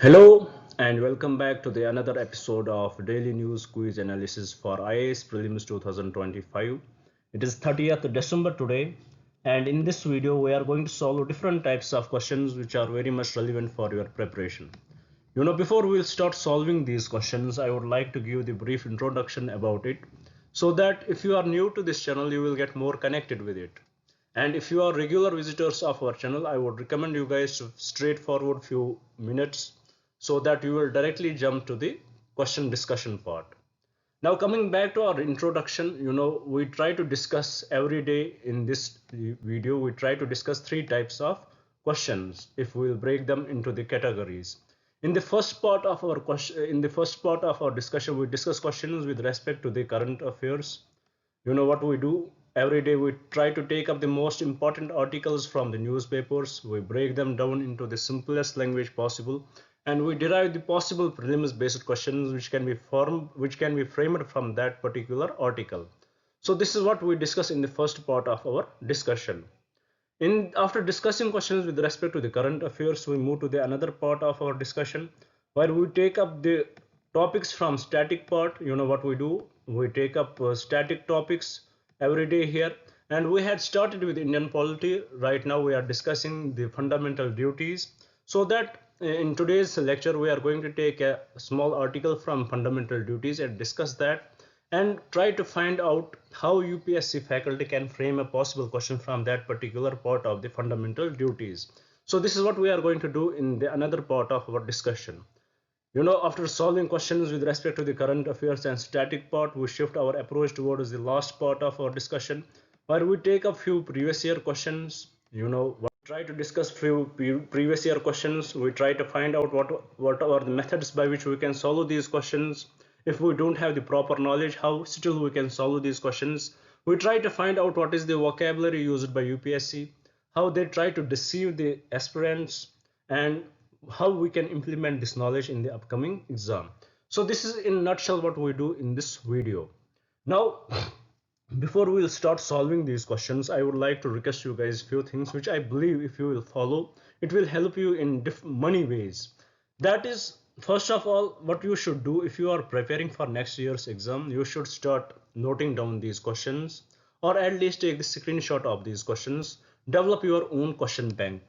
Hello and welcome back to the another episode of Daily News Quiz Analysis for IAS Prelims 2025. It is 30th December today, and in this video we are going to solve different types of questions which are very much relevant for your preparation. Before we'll start solving these questions, I would like to give the brief introduction about it so that if you are new to this channel you will get more connected with it. And if you are regular visitors of our channel, I would recommend you guys to straightforward few minutes so that you will directly jump to the question discussion part. Now coming back to our introduction, we try to discuss every day in this video, we try to discuss three types of questions if we will break them into the categories. In the first part of our discussion, we discuss questions with respect to the current affairs. What we do every day, we try to take up the most important articles from the newspapers, we break them down into the simplest language possible, and we derive the possible prelims based questions which can be framed from that particular article. So this is what we discuss in the first part of our discussion. After discussing questions with respect to the current affairs, we move to the another part of our discussion where we take up the topics from static part. What we do, we take up static topics every day here, and we had started with Indian polity. Right now we are discussing the fundamental duties, so that in today's lecture we are going to take a small article from fundamental duties and discuss that and try to find out how UPSC faculty can frame a possible question from that particular part of the fundamental duties. So this is what we are going to do in the another part of our discussion. After solving questions with respect to the current affairs and static part, we shift our approach towards the last part of our discussion where we take a few previous year questions. Try to discuss few previous year questions. We try to find out what are the methods by which we can solve these questions. If we don't have the proper knowledge, how still we can solve these questions. We try to find out what is the vocabulary used by UPSC, how they try to deceive the aspirants, and how we can implement this knowledge in the upcoming exam. So this is in a nutshell what we do in this video. Now before we'll start solving these questions, I would like to request you guys few things which I believe if you will follow, it will help you in many ways. That is, first of all, what you should do if you are preparing for next year's exam, you should start noting down these questions, or at least take the screenshot of these questions. Develop your own question bank.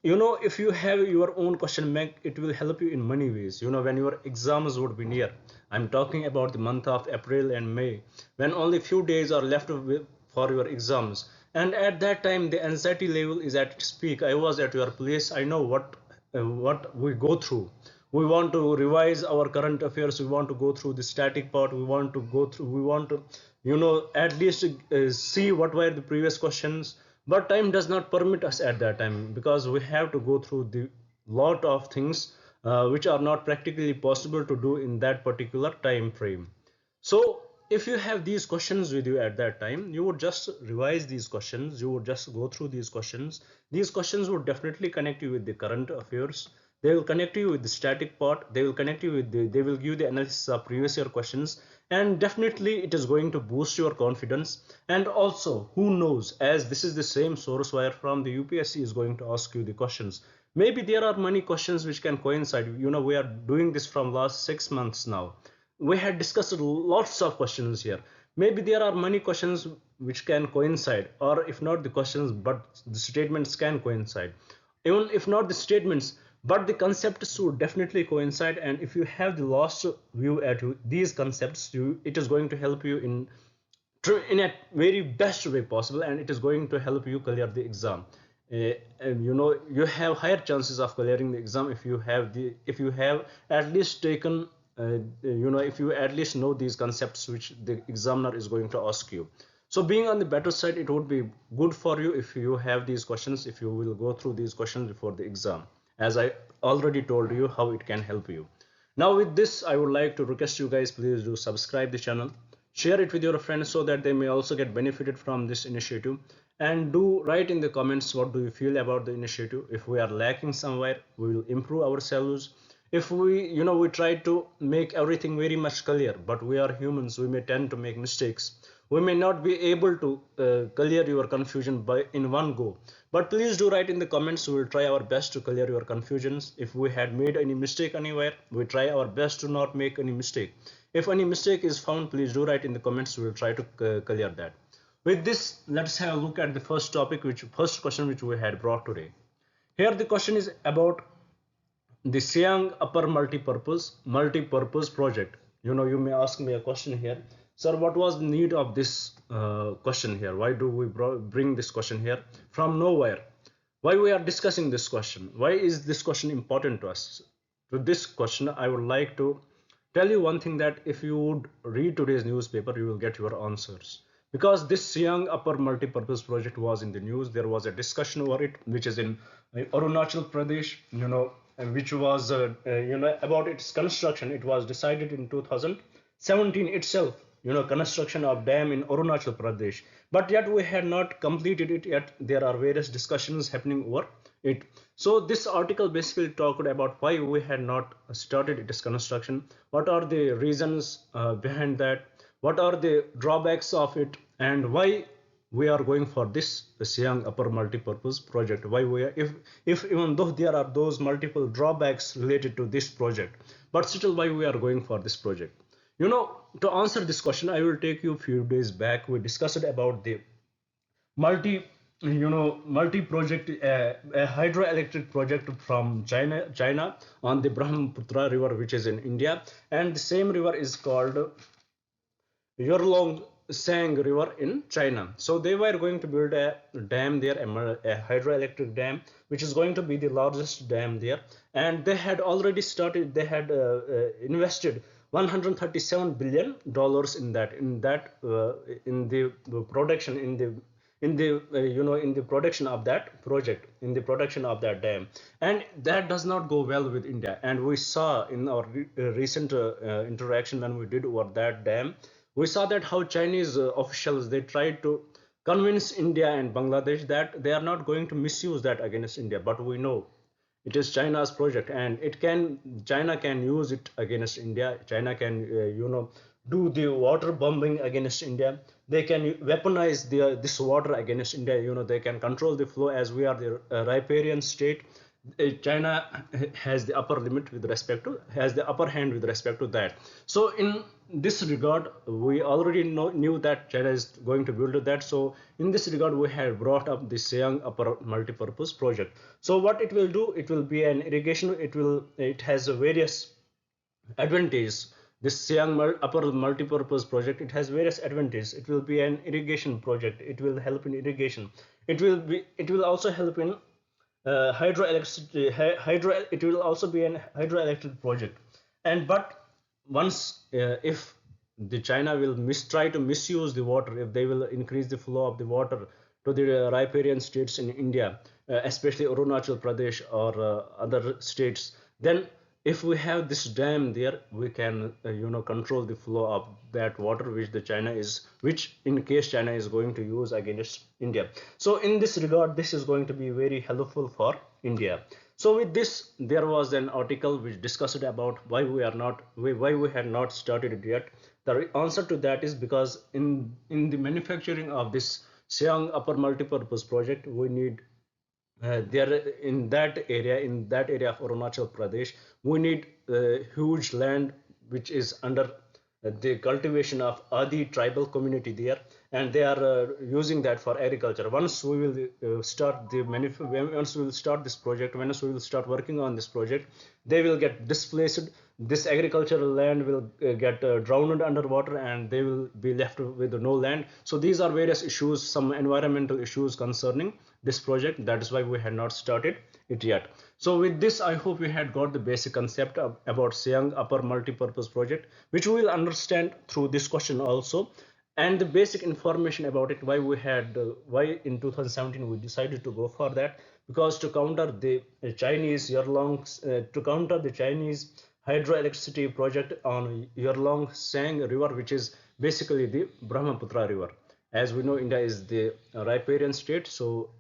If you have your own question bank, it will help you in many ways. When your exams would be near, I'm talking about the month of April and May, when only few days are left for your exams, and at that time the anxiety level is at its peak. I was at your place, I know what we go through. We want to revise our current affairs, we want to go through the static part, we want to at least see what were the previous questions, but time does not permit us at that time because we have to go through the lot of things which are not practically possible to do in that particular time frame. So if you have these questions with you at that time, you would just revise these questions, you would just go through these questions. These questions would definitely connect you with the current affairs, they will connect you with the static part, they will connect you with they will give the analysis of previous year questions, and definitely it is going to boost your confidence. And also, who knows, as this is the same source where from the UPSC is going to ask you the questions, maybe there are many questions which can coincide. We are doing this from last 6 months now, we had discussed lots of questions here. Maybe there are many questions which can coincide, or if not the questions, but the statements can coincide. Even if not the statements, but the concepts would definitely coincide. And if you have the last view at these concepts, it is going to help you in a very best way possible, and it is going to help you clear the exam. And you have higher chances of clearing the exam if you have at least taken if you at least know these concepts which the examiner is going to ask you. So being on the better side, it would be good for you if you have these questions, if you will go through these questions before the exam, as I already told you how it can help you. Now with this, I would like to request you guys, please do subscribe the channel, share it with your friends so that they may also get benefited from this initiative, and do write in the comments what do you feel about the initiative. If we are lacking somewhere, we will improve ourselves. If we try to make everything very much clear, but we are humans, we may tend to make mistakes. we may not be able to clear your confusion by in one go, but please do write in the comments. We will try our best to clear your confusions. If we had made any mistake anywhere, we try our best to not make any mistake. If any mistake is found, please do write in the comments. We will try to clear that. With this, let's have a look at the first topic, which first question which we had brought today. Here the question is about the Siang Upper Multi-Purpose Project. You may ask me a question here, sir. What was the need of this question here? Why do we bring this question here from nowhere? Why we are discussing this question? Why is this question important to us? To this question, I would like to tell you one thing, that if you would read today's newspaper, you will get your answers. Because this Siang Upper Multi-Purpose Project was in the news, there was a discussion over it, which is in Arunachal Pradesh, which was, about its construction. It was decided in 2017 itself, construction of dam in Arunachal Pradesh. But yet we had not completed it yet. There are various discussions happening over it. So this article basically talked about why we had not started its construction, what are the reasons behind that, what are the drawbacks of it, and why we are going for this Siang Upper Multi-Purpose Project. Why we are, if even though there are those multiple drawbacks related to this project, but still why we are going for this project. To answer this question, I will take you a few days back. We discussed about the multi-project, a hydroelectric project from China on the Brahmaputra River, which is in India, and the same river is called Yurlong Sang River in China. So they were going to build a dam there, a hydroelectric dam, which is going to be the largest dam there. And they had already started. They had invested $137 billion in the production, in the production of that project, in the production of that dam. And that does not go well with India. And we saw in our recent interaction when we did over that dam, we saw that how Chinese officials, they tried to convince India and Bangladesh that they are not going to misuse that against India. But we know it is China's project, and China can use it against India. China can do the water bombing against India. They can weaponize this water against India. They can control the flow, as we are the riparian state. China has the upper limit with respect to, has the upper hand with respect to that. So in this regard, we already knew that China is going to build that. So in this regard, we have brought up the Siang Upper Multi-Purpose Project. So what it will do, it will be an irrigation. It has various advantages. This Siang Upper Multi-Purpose Project, it has various advantages. It will be an irrigation project. It will help in irrigation. It will also help in hydroelectricity. It will also be an hydroelectric project. But once, if the China will try to misuse the water, if they will increase the flow of the water to the riparian states in India, especially Arunachal Pradesh or other states, then if we have this dam there, we can control the flow of that water which in case China is going to use against India. So in this regard, this is going to be very helpful for India. So with this, there was an article which discussed about why we had not started it yet. The answer to that is because in the manufacturing of this Siang Upper Multi-Purpose Project, we need there in that area of Arunachal Pradesh, we need huge land which is under the cultivation of Adi tribal community there, and they are using that for agriculture. Once we will start this project, once we will start working on this project, they will get displaced. This agricultural land will get drowned underwater, and they will be left with no land. So these are various issues, some environmental issues concerning this project. That is why we had not started it yet. So with this, I hope we had got the basic concept about Siang Upper Multi-Purpose Project, which we will understand through this question also, and the basic information about it. Why in 2017 we decided to go for that, because to counter the Chinese hydroelectricity project on Yurlong Sang River, which is basically the Brahmaputra River. As we know, India is the riparian state, so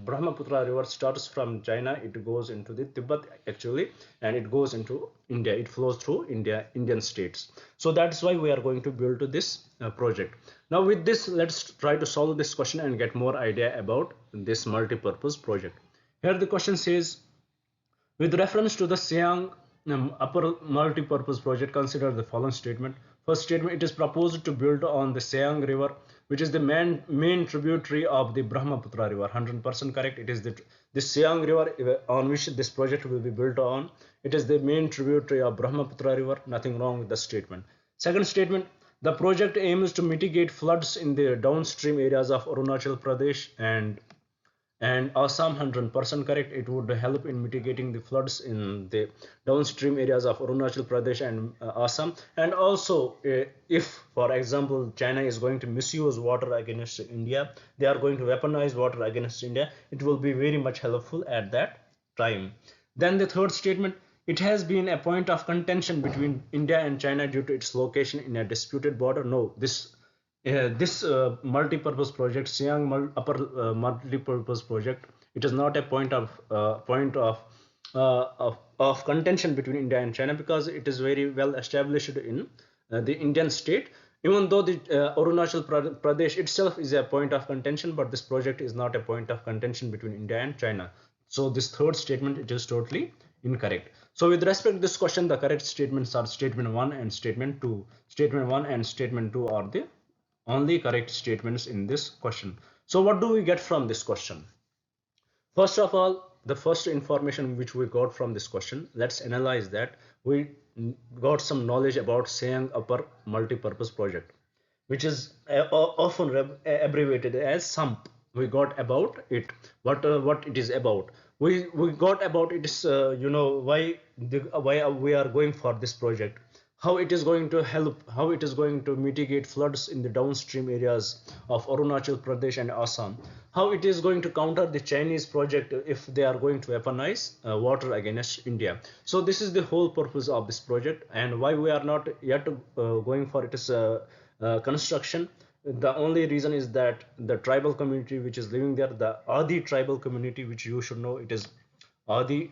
Brahmaputra river starts from China, it goes into the Tibet actually, and it goes into India. It flows through Indian states. So that's why we are going to build this project. Now with this, let's try to solve this question and get more idea about this multi-purpose project. Here the question says, with reference to the Siang Upper Multi-Purpose Project, consider the following statement. First statement, it is proposed to build on the Siang River, which is the main tributary of the Brahmaputra River. 100% correct. It is the Siang River on which this project will be built on. It is the main tributary of Brahmaputra River. Nothing wrong with the statement. Second statement, the project aims to mitigate floods in the downstream areas of Arunachal Pradesh and Assam. 100% correct. It would help in mitigating the floods in the downstream areas of Arunachal Pradesh and Assam. And also, if, for example, China is going to misuse water against India, they are going to weaponize water against India, it will be very much helpful at that time. Then the third statement, it has been a point of contention between India and China due to its location in a disputed border. No, this multi-purpose project, Upper Multi-Purpose Project, it is not a point of contention between India and China, because it is very well established in the Indian state. Even though the Arunachal Pradesh itself is a point of contention, but this project is not a point of contention between India and China. So this third statement, it is totally incorrect. So with respect to this question, the correct statements are statement 1 and statement 2. Statement 1 and statement 2 are the only correct statements in this question. So what do we get from this question? First of all, the first information which we got from this question, let's analyze that. We got some knowledge about Siang Upper Multi-Purpose Project, which is often abbreviated as SUMP. We got about it, what it is about. We got about it is why we are going for this project, how it is going to help, how it is going to mitigate floods in the downstream areas of Arunachal Pradesh and Assam, how it is going to counter the Chinese project if they are going to weaponize water against India. So this is the whole purpose of this project, and why we are not yet going for its construction. The only reason is that the tribal community which is living there, the Adi tribal community, which you should know, it is Adi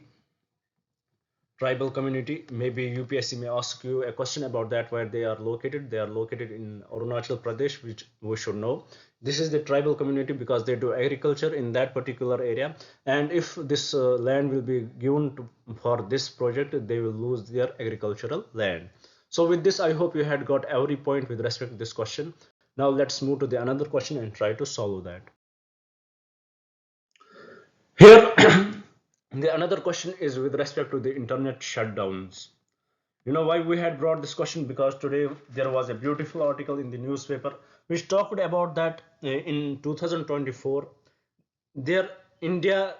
tribal community. Maybe UPSC may ask you a question about that, where they are located. They are located in Arunachal Pradesh, which we should know. This is the tribal community because they do agriculture in that particular area. And if this land will be given for this project, they will lose their agricultural land. So with this, I hope you had got every point with respect to this question. Now let's move to the another question and try to solve that. Here, the another question is with respect to the internet shutdowns. You know why we had brought this question? Because today there was a beautiful article in the newspaper which talked about that in 2024, there India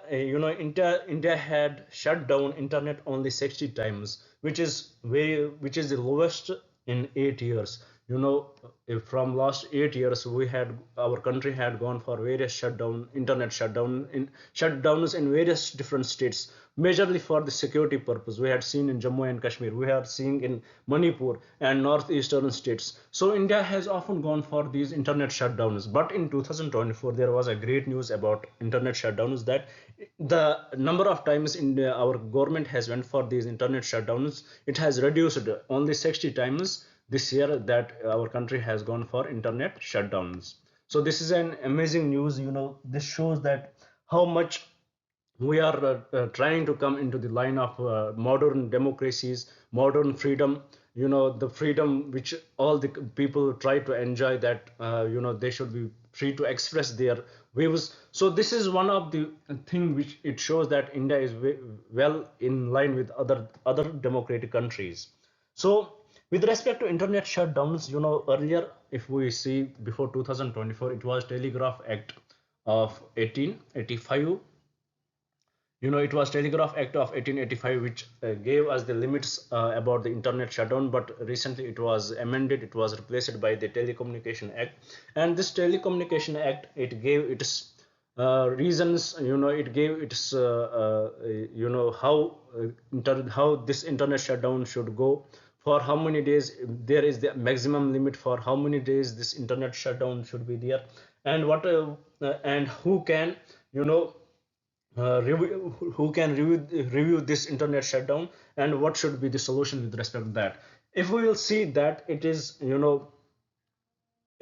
had shut down internet only 60 times, which is the lowest in 8 years. From last 8 years, our country had gone for various internet shutdowns in various different states, majorly for the security purpose. We had seen in Jammu and Kashmir, we are seeing in Manipur and northeastern states. So India has often gone for these internet shutdowns. But in 2024, there was a great news about internet shutdowns, that the number of times our government has went for these internet shutdowns, it has reduced only 60 times this year that our country has gone for internet shutdowns. So this is an amazing news. This shows that how much we are trying to come into the line of modern democracies, modern freedom, the freedom which all the people try to enjoy, that they should be free to express their views. So this is one of the thing which it shows that India is well in line with other democratic countries. So with respect to internet shutdowns, earlier, if we see before 2024, it was Telegraph Act of 1885. It was Telegraph Act of 1885 which gave us the limits about the internet shutdown, but recently it was amended. It was replaced by the Telecommunication Act, and this Telecommunication Act, it gave its reasons. It gave its how this internet shutdown should go. for how many days there is the maximum limit for how many days this internet shutdown should be there, and what and who can, you know, who can review this internet shutdown, and what should be the solution with respect to that. If we will see that it is, you know,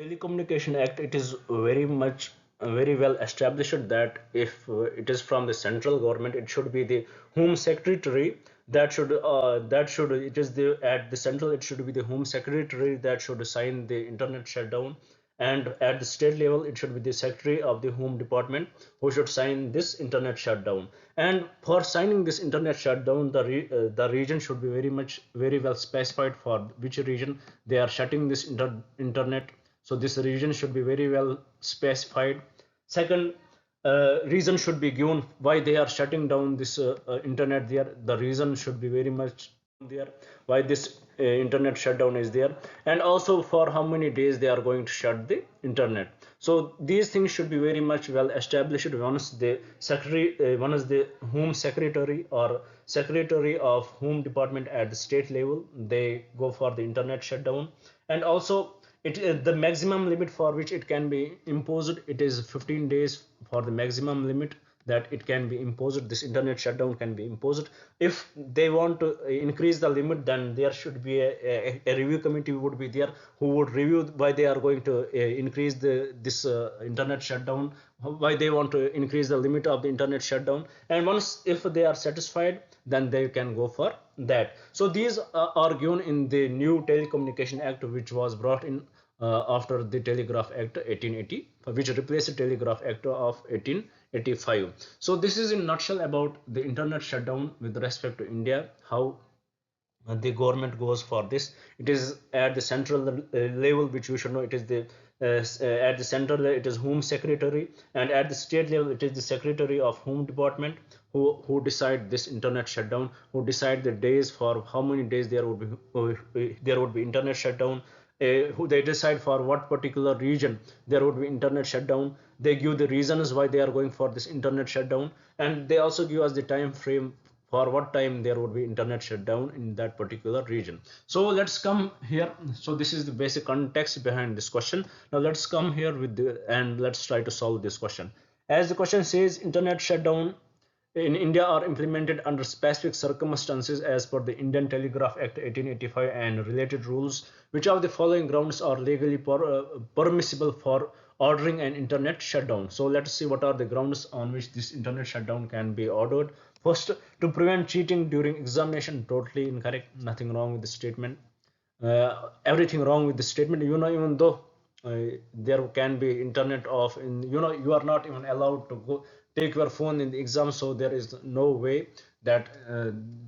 Telecommunication Act, it is very much very well established that if it is from the central government, it should be the Home Secretary that should it is the at the central, it should be the Home Secretary that should sign the internet shutdown, and at the state level it should be the Secretary of the Home Department who should sign this internet shutdown. And for signing this internet shutdown, the region should be very well specified for which region they are shutting this internet. So this region should be very well specified. Second, reason should be given why they are shutting down this internet there. The reason should be very much there why this internet shutdown is there, and also for how many days they are going to shut the internet. So these things should be very much well established once the secretary, once the Home Secretary or Secretary of Home Department at the state level, they go for the internet shutdown. And also the maximum limit for which it can be imposed, it is 15 days for the maximum limit that it can be imposed, this internet shutdown can be imposed. If they want to increase the limit, then there should be a review committee would be there who would review why they are going to increase this internet shutdown, why they want to increase the limit of the internet shutdown, and once if they are satisfied, then they can go for that. So these are given in the new Telecommunication Act, which was brought in after the Telegraph Act 1880, which replaced the Telegraph Act of 1885. So this is in nutshell about the internet shutdown with respect to India, how the government goes for this. It is at the central level, which you should know, it is the at the central it is Home Secretary, and at the state level it is the Secretary of Home Department who decide this internet shutdown, who decide the days for how many days there would be internet shutdown, who they decide for what particular region there would be internet shutdown. They give the reasons why they are going for this internet shutdown, and they also give us the time frame for what time there would be internet shutdown in that particular region. So let's come here. So this is the basic context behind this question. Now let's come here with and let's try to solve this question. As the question says, internet shutdown in India are implemented under specific circumstances as per the Indian Telegraph Act 1885 and related rules. Which of the following grounds are legally permissible for ordering an internet shutdown? So let's see what are the grounds on which this internet shutdown can be ordered. First, to prevent cheating during examination. Totally incorrect. Nothing wrong with the statement. Everything wrong with the statement. You know, even though there can be internet off, in, you know, you are not even allowed to go take your phone in the exam, so there is no way that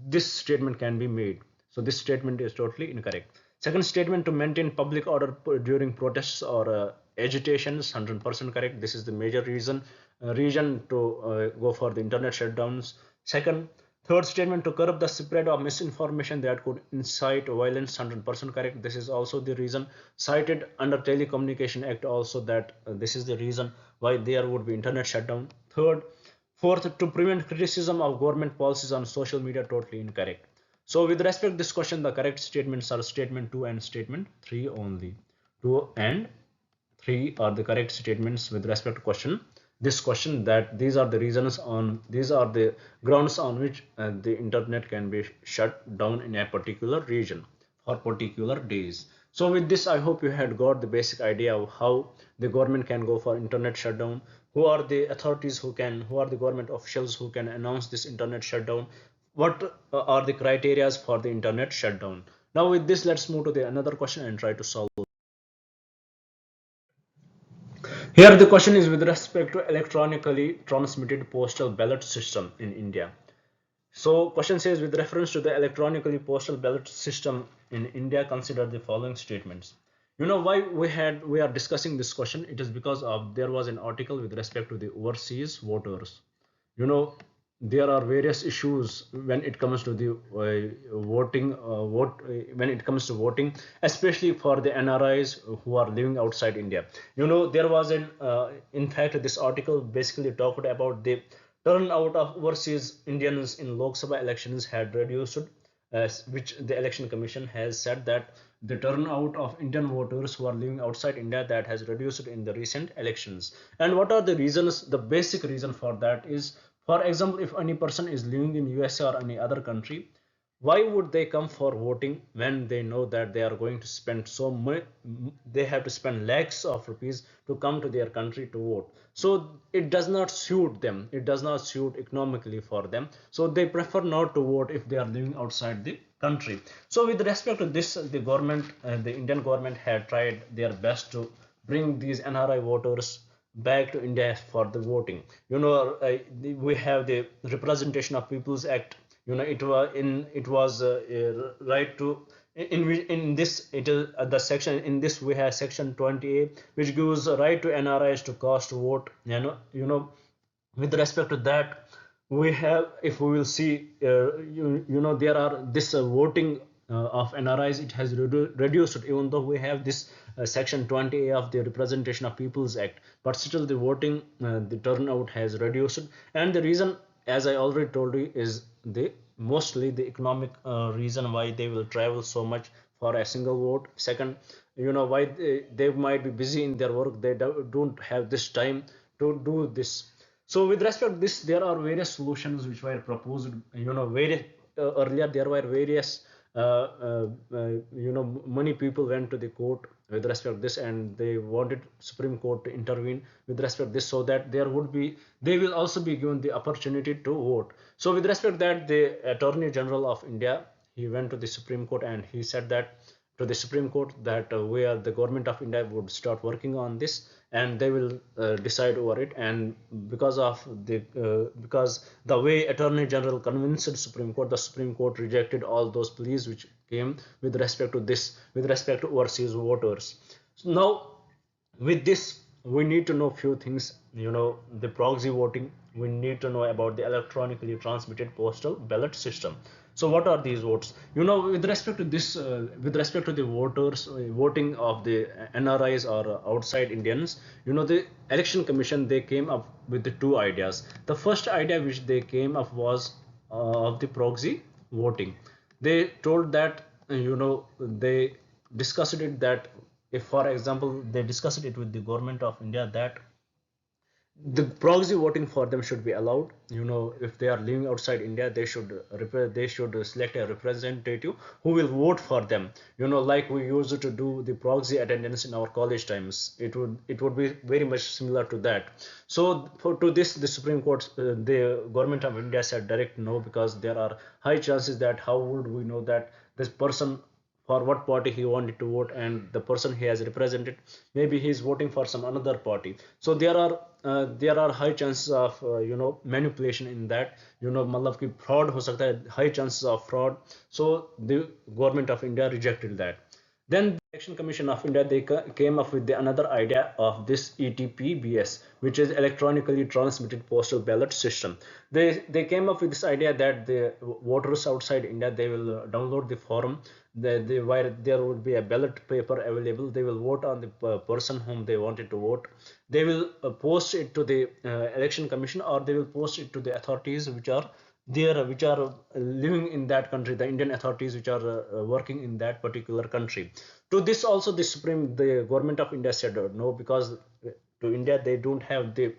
this statement can be made. So this statement is totally incorrect. Second statement, to maintain public order during protests or agitations. 100% correct. This is the major reason to go for the internet shutdowns. Second, third statement, to curb the spread of misinformation that could incite violence. 100% correct. This is also the reason cited under Telecommunication Act also, that this is the reason why there would be internet shutdown. Fourth, to prevent criticism of government policies on social media. Totally incorrect. So with respect to this question, the correct statements are statement 2 and statement 3 only. 2 and 3 are the correct statements with respect to this question, that these are the reasons on, these are the grounds on which the internet can be shut down in a particular region for particular days. So with this, I hope you had got the basic idea of how the government can go for internet shutdown, who are the authorities who are the government officials who can announce this internet shutdown, what are the criterias for the internet shutdown. Now with this, let's move to the another question and try to solve. Here the question is with respect to electronically transmitted postal ballot system in India. So question says, with reference to the electronically postal ballot system in India, consider the following statements. You know why we are discussing this question? It is because of there was an article with respect to the overseas voters. You know, there are various issues when it comes to the when it comes to voting, especially for the NRIs who are living outside India. You know, there was an in fact this article basically talked about the turnout of overseas Indians in Lok Sabha elections had reduced which the election commission has said that the turnout of Indian voters who are living outside India that has reduced in the recent elections. And what are the reasons? The basic reason for that is, for example, if any person is living in USA or any other country, why would they come for voting when they know that they are going to spend so much, they have to spend lakhs of rupees to come to their country to vote? So it does not suit them, it does not suit economically for them, so they prefer not to vote if they are living outside the country. So with respect to this, the government, the Indian government had tried their best to bring these NRI voters back to India for the voting. We have the Representation of People's Act. It was right to, in this, it is the section, in this we have section 20A, which gives a right to NRIs to cast vote. With respect to that, we have, if we will see, there are this voting of NRIs, it has reduced, even though we have this section 20A of the Representation of People's Act, but still the voting, the turnout has reduced. And the reason, as I already told you, is the mostly the economic reason why they will travel so much for a single vote. Second, why they might be busy in their work, they don't have this time to do this. So with respect to this, there are various solutions which were proposed. Various earlier there were various many people went to the court with respect to this, and they wanted Supreme Court to intervene with respect to this, so that they will also be given the opportunity to vote. So with respect to that, the Attorney General of India, he went to the Supreme Court and he said that to the Supreme Court that the government of India would start working on this, and they will decide over it. And because the way Attorney General convinced Supreme Court, the Supreme Court rejected all those pleas which came with respect to this, with respect to overseas voters. So now, with this, we need to know few things. The proxy voting, we need to know about the electronically transmitted postal ballot system. So what are these votes? With respect to this, with respect to the voters, voting of the NRIs or outside Indians, the election commission, they came up with the two ideas. The first idea which they came up was of the proxy voting. They told that, they discussed it that, if for example they discussed it with the government of India, that the proxy voting for them should be allowed. If they are living outside India, they should select a representative who will vote for them, like we used to do the proxy attendance in our college times. It would be very much similar to that. So to this, the Supreme Court, the government of India said direct no, because there are high chances that how would we know that this person, for what party he wanted to vote, and the person he has represented, maybe he is voting for some another party. So there are high chances of manipulation in that, matlab ki fraud ho sakta hai, high chances of fraud. So the government of India rejected that. Then the Election Commission of India, they came up with another idea of this ETPBS, which is electronically transmitted postal ballot system. They came up with this idea that the voters outside India, they will download the form, where there would be a ballot paper available. They will vote on the person whom they wanted to vote. They will post it to the election commission, or they will post it to the authorities which are there, which are living in that country, the Indian authorities which are working in that particular country. To this also, the government of India said no, because to India they don't have the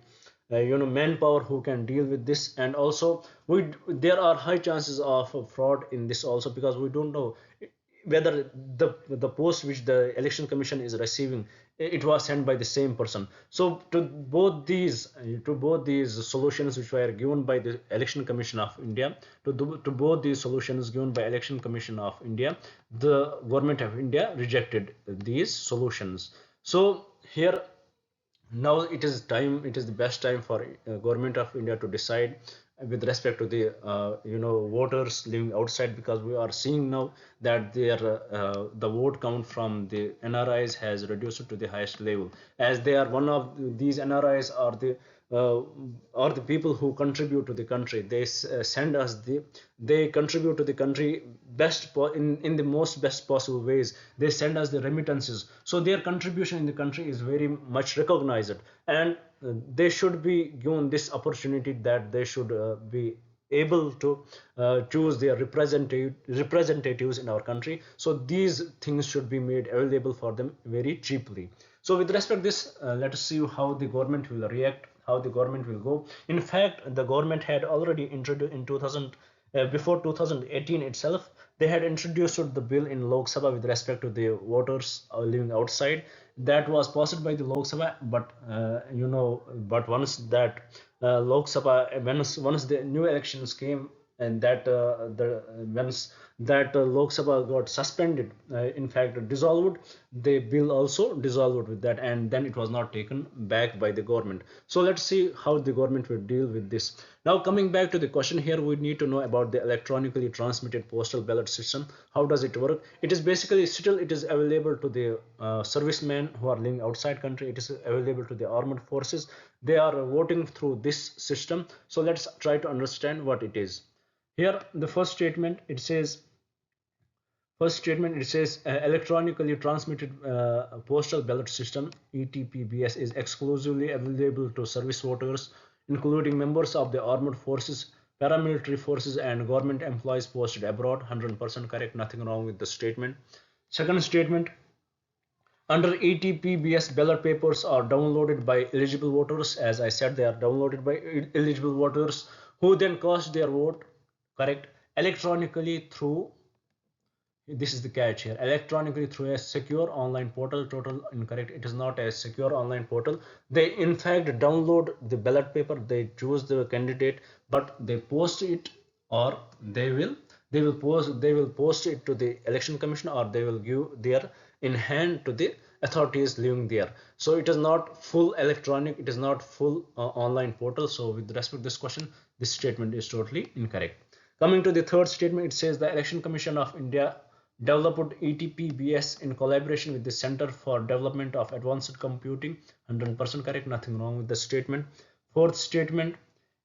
manpower who can deal with this. And also, there are high chances of fraud in this also, because we don't know whether the post which the election commission is receiving, it was sent by the same person. So to both these solutions which were given by the election commission of India, to both these solutions given by election commission of India, the government of India rejected these solutions. So here, now it is the best time for government of India to decide with respect to the voters living outside, because we are seeing now that the vote count from the NRIs has reduced to the highest level, as they are one of these NRIs are the people who contribute to the country. They contribute to the country in the most best possible ways. They send us the remittances, so their contribution in the country is very much recognized. And they should be given this opportunity, that they should be able to choose their representatives in our country. So these things should be made available for them very cheaply. So with respect to this, let us see how the government will react, how the government will go. In fact, the government had already introduced in 2000, before 2018 itself, they had introduced the bill in Lok Sabha with respect to the voters living outside. That was passed by the Lok Sabha, but but once that Lok Sabha, once the new elections came, and that the once that Lok Sabha got suspended, in fact dissolved, the bill also dissolved with that, and then it was not taken back by the government. So let's see how the government will deal with this. Now coming back to the question here, we need to know about the electronically transmitted postal ballot system. How does it work? It is basically still it is available to the servicemen who are living outside country. It is available to the armed forces. They are voting through this system. So let's try to understand what it is. Here the first statement it says electronically transmitted postal ballot system ETPBS is exclusively available to service voters including members of the armed forces, paramilitary forces and government employees posted abroad. 100% correct, nothing wrong with the statement. Second statement, under ETPBS, ballot papers are downloaded by eligible voters. As I said, they are downloaded by eligible voters who then cast their vote, correct, electronically through, this is the catch here, electronically through a secure online portal. Total incorrect, it is not a secure online portal. They in fact download the ballot paper, they choose the candidate, but they post it, or they will post it to the election commission, or they will give their in hand to the authorities living there. So it is not full electronic, it is not full online portal. So with respect to this question, this statement is totally incorrect. Coming to the third statement, it says the Election Commission of India developed ETPBS in collaboration with the Center for Development of Advanced Computing. 100% correct, nothing wrong with the statement. Fourth statement,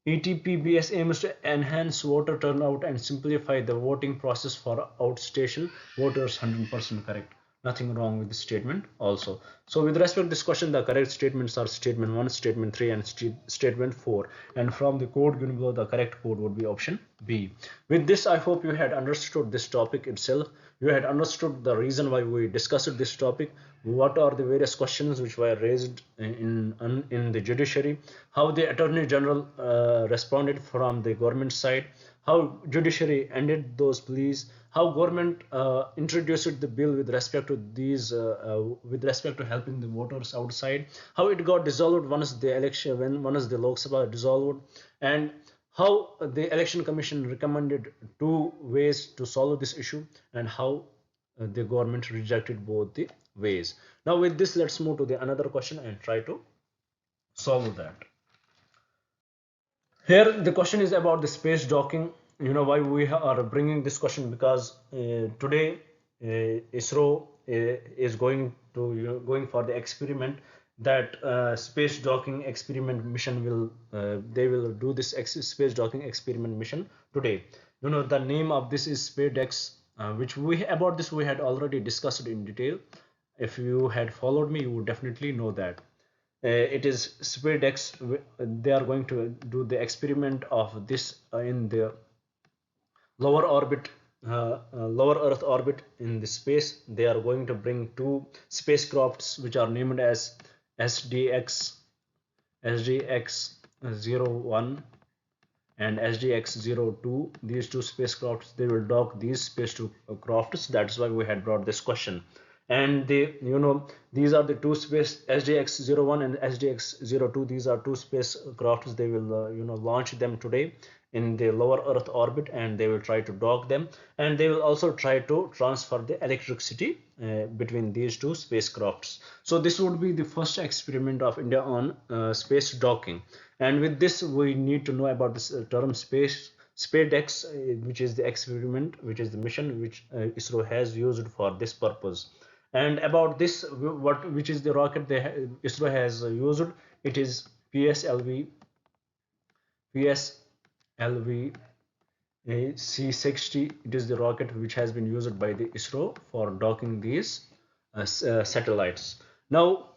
ETPBS aims to enhance voter turnout and simplify the voting process for outstation voters. 100% correct, nothing wrong with this statement also. So with respect to this question, the correct statements are statement 1, statement 3 and statement 4, and from the code given below, the correct code would be option B. With this, I hope you had understood this topic itself. You had understood the reason why we discussed this topic, what are the various questions which were raised in the judiciary, how the Attorney General responded from the government side, how judiciary ended those pleas, how government introduced the bill with respect to these with respect to helping the voters outside, how it got dissolved once the election, when once the Lok Sabha dissolved, and how the election commission recommended two ways to solve this issue, and how the government rejected both the ways. Now with this, let's move to the another question and try to solve that. Here the question is about the space docking. You know why we are bringing this question? Because today ISRO is going to going for the experiment, that space docking experiment mission will they will do this space docking experiment mission today. You know the name of this is SpaceX, which we about this we had already discussed in detail. If you had followed me, you would definitely know that. It is SpaceX. They are going to do the experiment of this in the lower orbit, lower Earth orbit in the space. They are going to bring two spacecrafts which are named as SDX-01 and SDX-02. These two spacecrafts, they will dock these spacecrafts. That's why we had brought this question. And they, these are the two space SDX-01 and SDX-02. These are two spacecrafts. They will launch them today in the lower Earth orbit, and they will try to dock them, and they will also try to transfer the electricity between these two spacecrafts. So this would be the first experiment of India on space docking. And with this, we need to know about this term SpaceX, which is the experiment, which is the mission which ISRO has used for this purpose. And about this, which is the rocket ISRO has used, it is PSLV C60. It is the rocket which has been used by the ISRO for docking these satellites. Now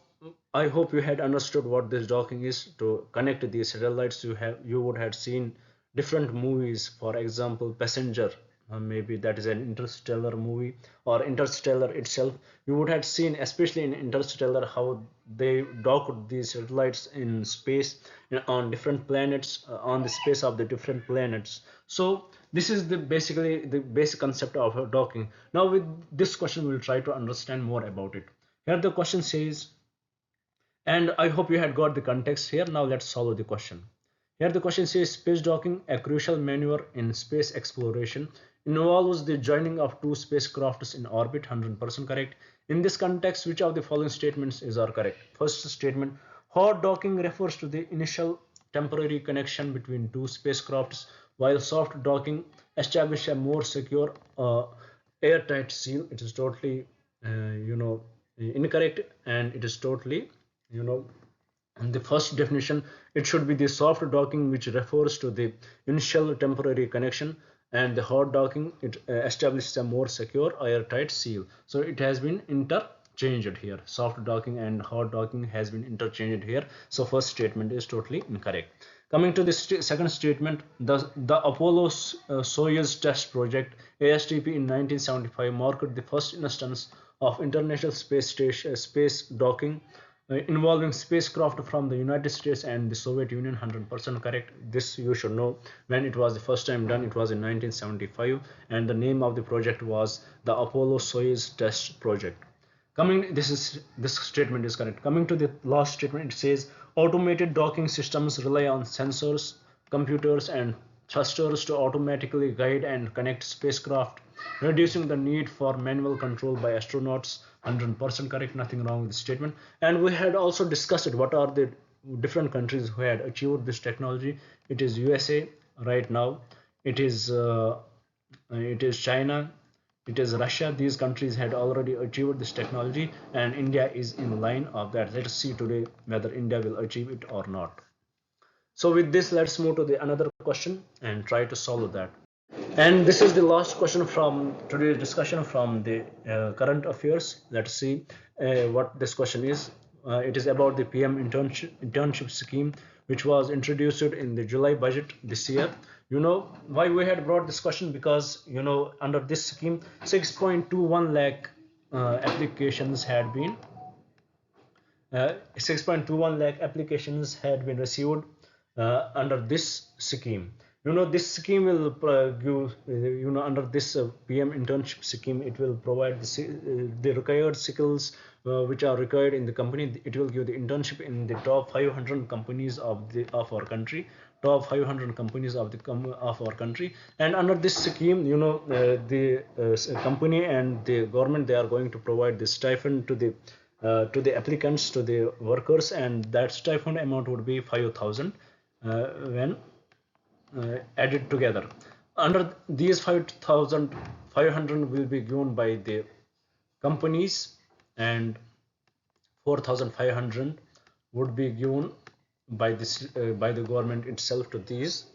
I hope you had understood what this docking is. To connect these satellites, you would have seen different movies. For example, Passenger, maybe that is an interstellar movie, or Interstellar itself. You would have seen, especially in Interstellar, how they docked these satellites in space, on different planets, on the space of the different planets. So this is the basically the basic concept of docking. Now with this question we'll try to understand more about it. Here the question says, and I hope you had got the context here. Now let's solve the question. Here the question says, space docking, a crucial maneuver in space exploration, involves the joining of two spacecrafts in orbit. 100% correct. In this context, which of the following statements is are correct? First statement, hard docking refers to the initial temporary connection between two spacecrafts, while soft docking establishes a more secure airtight seal. It is totally incorrect, and it is totally you know and the first definition, it should be the soft docking, which refers to the initial temporary connection, and the hard docking, it establishes a more secure airtight seal. So it has been interchanged here. Soft docking and hard docking has been interchanged here. So first statement is totally incorrect. Coming to the second statement, the Apollo Soyuz test project ASTP in 1975 marked the first instance of international space station space docking involving spacecraft from the United States and the Soviet Union. 100% correct. This you should know. When it was the first time done, it was in 1975, and the name of the project was the Apollo Soyuz test project. This statement is correct. Coming to the last statement, it says automated docking systems rely on sensors, computers, and thrusters to automatically guide and connect spacecraft, reducing the need for manual control by astronauts. 100% correct, nothing wrong with the statement. And we had also discussed what are the different countries who had achieved this technology. It is USA right now, it is China, it is Russia. These countries had already achieved this technology, and India is in line of that. Let us see today whether India will achieve it or not. So with this, let's move to the another question and try to solve that. And this is the last question from today's discussion from the current affairs. Let's see what this question is. It is about the PM internship scheme, which was introduced in the July budget this year. You know why we had brought this question? Because under this scheme, 6.21 lakh applications had been 6.21 lakh applications had been received under this scheme. This scheme will give, under this PM internship scheme, it will provide the required skills which are required in the company. It will give the internship in the top 500 companies of our country, top 500 companies of our country. And under this scheme, the company and the government, they are going to provide the stipend to the applicants, to the workers, and that stipend amount would be 5,000 when added together. Under these 5,500 will be given by the companies, and 4,500 would be given by the government itself to these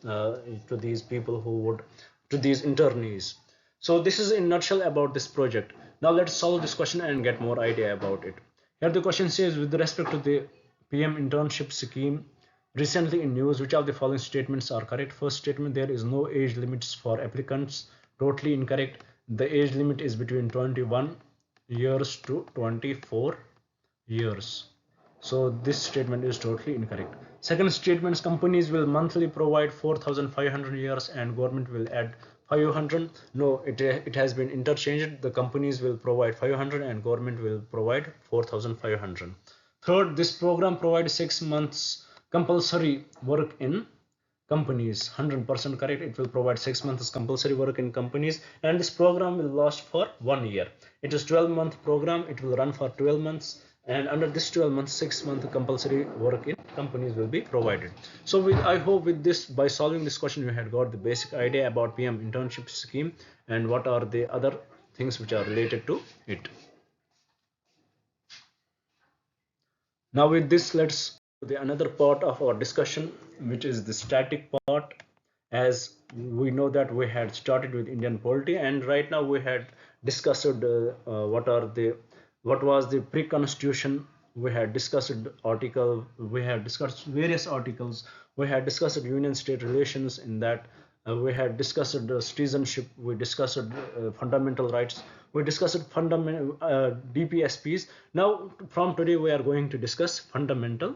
people to these internees. So this is in nutshell about this project. Now let's solve this question and get more idea about it. Here the question says, with respect to the PM internship scheme, recently in news, which of the following statements are correct? First statement, there is no age limits for applicants. Totally incorrect. The age limit is between 21 years to 24 years. So this statement is totally incorrect. Second statement, companies will monthly provide 4,500 years and government will add 500. No, it has been interchanged. The companies will provide 500 and government will provide 4,500. Third, this program provides 6 months compulsory work in companies. 100% correct. It will provide 6 months compulsory work in companies, and this program will last for 1 year. It is 12-month program. It will run for 12 months, and under this 12 months, 6-month compulsory work in companies will be provided. So I hope with this, by solving this question, you had got the basic idea about PM internship scheme and what are the other things which are related to it. Now with this, let's the another part of our discussion, which is the static part. As we know that we had started with Indian polity, and right now we had discussed what was the pre-constitution we had discussed article, we had discussed various articles, we had discussed union state relations in that, we had discussed citizenship, we discussed fundamental rights, we discussed fundamental DPSPs. Now from today we are going to discuss fundamental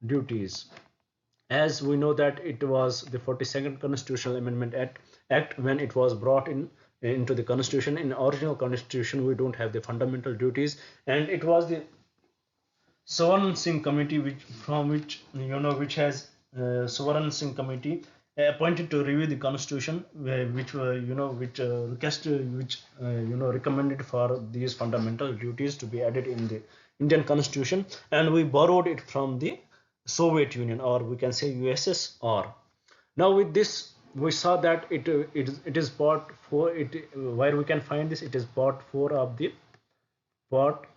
duties. As we know that it was the 42nd Constitutional Amendment Act when it was brought into the Constitution. In original Constitution, we don't have the fundamental duties, and it was the Savan Singh Committee, which has Savan Singh Committee appointed to review the Constitution, recommended for these fundamental duties to be added in the Indian Constitution, and we borrowed it from the Soviet Union, or we can say USSR. Now with this, we saw that it is part 4. Where we can find this, it is part 4 of the part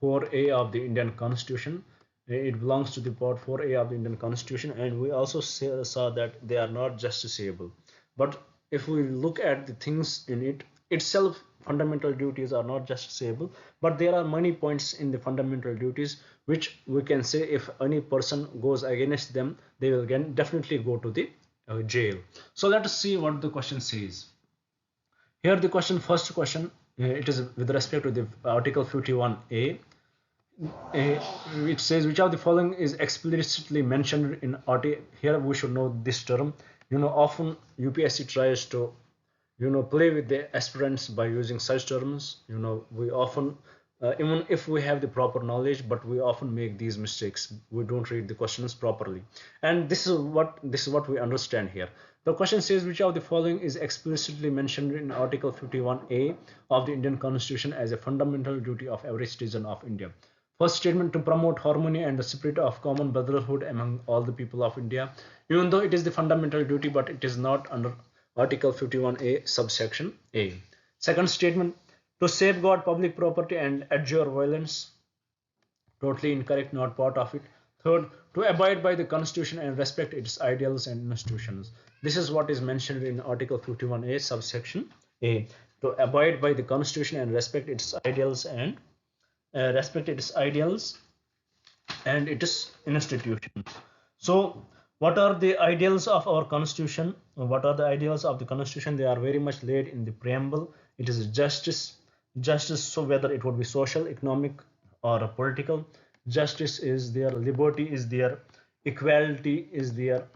4A of the Indian Constitution. It belongs to the part 4A of the Indian Constitution, and we also saw that they are not justiciable. But if we look at the things in it itself, fundamental duties are not justiciable, but there are many points in the fundamental duties which we can say if any person goes against them, they will definitely go to the jail. So let us see what the question says. Here the first question, it is with respect to the Article 51A. It says, which of the following is explicitly mentioned in article? Here we should know this term. Often UPSC tries to play with the aspirants by using such terms. We often even if we have the proper knowledge, but we often make these mistakes. We don't read the questions properly, and this is what we understand here. The question says, which of the following is explicitly mentioned in Article 51A of the Indian Constitution as a fundamental duty of every citizen of India? First statement, to promote harmony and the spirit of common brotherhood among all the people of India. Even though it is the fundamental duty, but it is not under Article 51A subsection A. Second statement, to safeguard public property and adjure violence. Totally incorrect, not part of it. Third, to abide by the Constitution and respect its ideals and institutions. This is what is mentioned in Article 51A subsection A. To abide by the Constitution and respect its ideals and its institutions. So what are the ideals of our Constitution? What are the ideals of the Constitution? They are very much laid in the preamble. It is justice. So whether it would be social, economic, or political, justice is there, liberty is there, equality is there,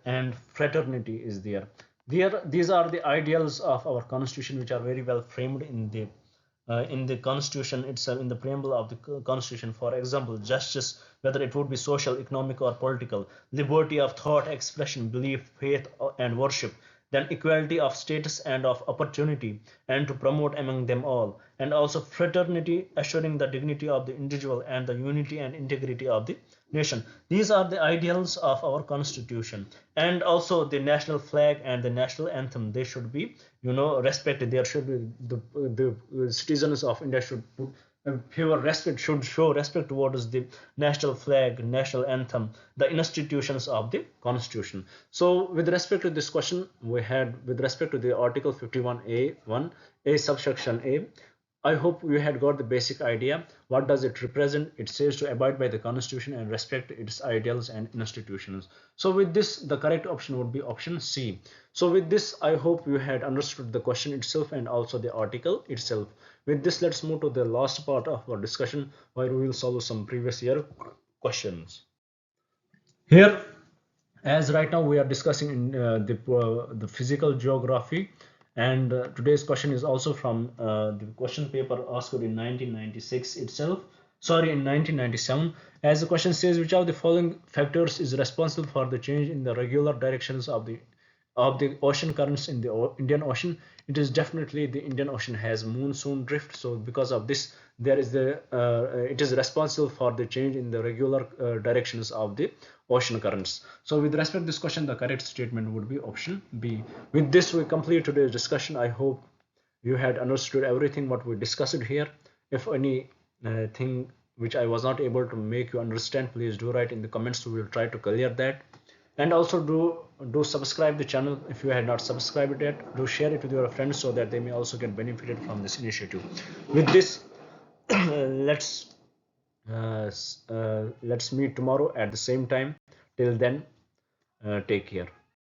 and fraternity is there. These are the ideals of our Constitution, which are very well framed in the Constitution itself, in the preamble of the Constitution. For example, justice, whether it would be social, economic, or political, liberty of thought, expression, belief, faith, and worship, then equality of status and of opportunity, and to promote among them all, and also fraternity, assuring the dignity of the individual and the unity and integrity of the nation. These are the ideals of our Constitution. And also the national flag and the national anthem, they should be respected. There should be the citizens of India should show respect towards the national flag, national anthem, the institutions of the Constitution. So with respect to this question, we had with respect to the Article 51A subsection A, I hope you had got the basic idea. What does it represent? It says to abide by the Constitution and respect its ideals and institutions. So with this, the correct option would be option C. So with this, I hope you had understood the question itself and also the article itself. With this, let's move to the last part of our discussion, where we will solve some previous year questions. Here, as right now we are discussing in the physical geography, and today's question is also from the question paper asked in 1996 itself. Sorry, in 1997. As the question says, which of the following factors is responsible for the change in the regular directions of the ocean currents in the Indian Ocean? It is definitely the Indian Ocean has monsoon drift. So because of this, there is it is responsible for the change in the regular directions of the ocean currents. So with respect to this question, the correct statement would be option B. With this, we complete today's discussion. I hope you had understood everything what we discussed here. If any thing which I was not able to make you understand, please do write in the comments. We will try to clear that. And also do subscribe the channel if you had not subscribed it yet. Do share it with your friends so that they may also get benefited from this initiative. With this, let's let's meet tomorrow at the same time. Till then, take care.